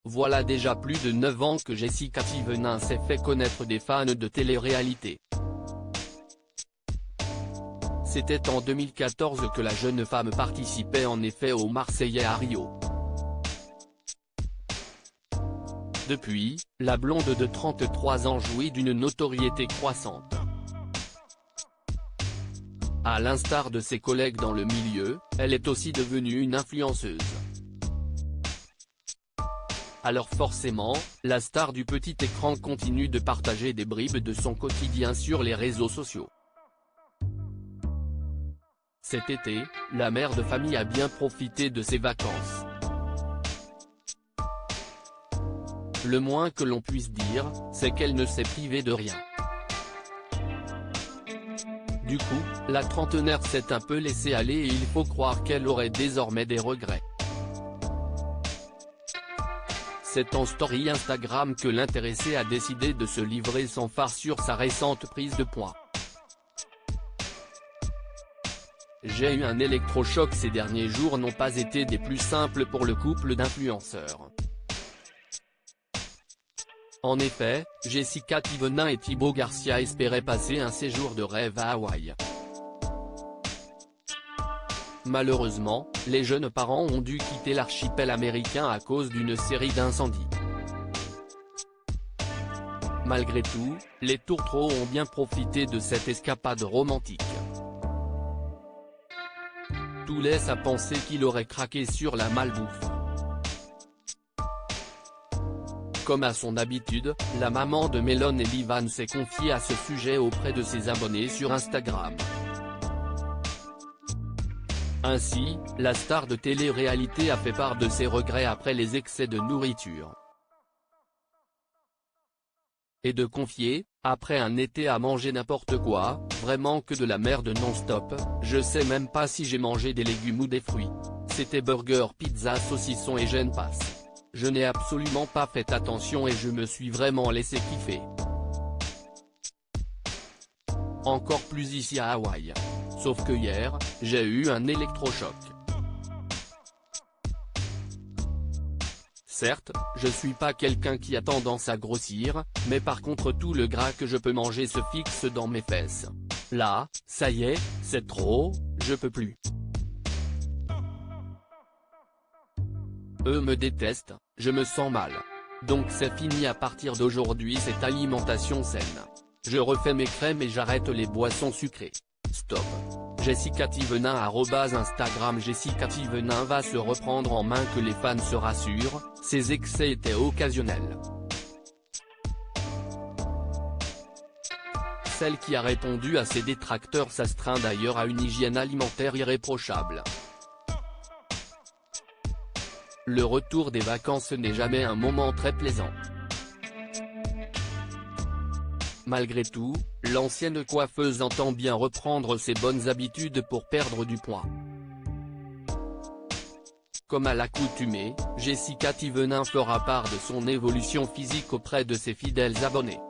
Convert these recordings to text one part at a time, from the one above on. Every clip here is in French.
Voilà déjà plus de 9 ans que Jessica Thivenin s'est fait connaître des fans de télé-réalité. C'était en 2014 que la jeune femme participait en effet aux Marseillais à Rio. Depuis, la blonde de 33 ans jouit d'une notoriété croissante. À l'instar de ses collègues dans le milieu, elle est aussi devenue une influenceuse. Alors forcément, la star du petit écran continue de partager des bribes de son quotidien sur les réseaux sociaux. Cet été, la mère de famille a bien profité de ses vacances. Le moins que l'on puisse dire, c'est qu'elle ne s'est privée de rien. Du coup, la trentenaire s'est un peu laissée aller et il faut croire qu'elle aurait désormais des regrets. C'est en story Instagram que l'intéressée a décidé de se livrer sans farce sur sa récente prise de poids. J'ai eu un électrochoc. Ces derniers jours n'ont pas été des plus simples pour le couple d'influenceurs. En effet, Jessica Thivenin et Thibaut Garcia espéraient passer un séjour de rêve à Hawaï. Malheureusement, les jeunes parents ont dû quitter l'archipel américain à cause d'une série d'incendies. Malgré tout, les tourtereaux ont bien profité de cette escapade romantique. Tout laisse à penser qu'il aurait craqué sur la malbouffe. Comme à son habitude, la maman de Mélone et Livan s'est confiée à ce sujet auprès de ses abonnés sur Instagram. Ainsi, la star de télé-réalité a fait part de ses regrets après les excès de nourriture. Et de confier, après un été à manger n'importe quoi, vraiment que de la merde non-stop, je sais même pas si j'ai mangé des légumes ou des fruits. C'était burger, pizza, saucisson et j'en passe. Je n'ai absolument pas fait attention et je me suis vraiment laissé kiffer. Encore plus ici à Hawaï. Sauf que hier, j'ai eu un électrochoc. Certes, je suis pas quelqu'un qui a tendance à grossir, mais par contre tout le gras que je peux manger se fixe dans mes fesses. Là, ça y est, c'est trop, je peux plus. Eux me détestent, je me sens mal. Donc c'est fini à partir d'aujourd'hui cette alimentation saine. Je refais mes crèmes et j'arrête les boissons sucrées. Stop. Jessica Thivenin @Instagram Jessica Thivenin va se reprendre en main. Que les fans se rassurent, ces excès étaient occasionnels. Celle qui a répondu à ses détracteurs s'astreint d'ailleurs à une hygiène alimentaire irréprochable. Le retour des vacances n'est jamais un moment très plaisant. Malgré tout, l'ancienne coiffeuse entend bien reprendre ses bonnes habitudes pour perdre du poids. Comme à l'accoutumée, Jessica Thivenin fera part de son évolution physique auprès de ses fidèles abonnés.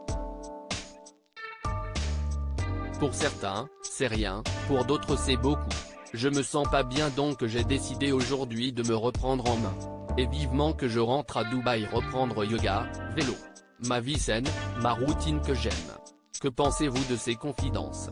Pour certains, c'est rien, pour d'autres c'est beaucoup. Je me sens pas bien donc j'ai décidé aujourd'hui de me reprendre en main. Et vivement que je rentre à Dubaï reprendre yoga, vélo. Ma vie saine, ma routine que j'aime. Que pensez-vous de ces confidences ?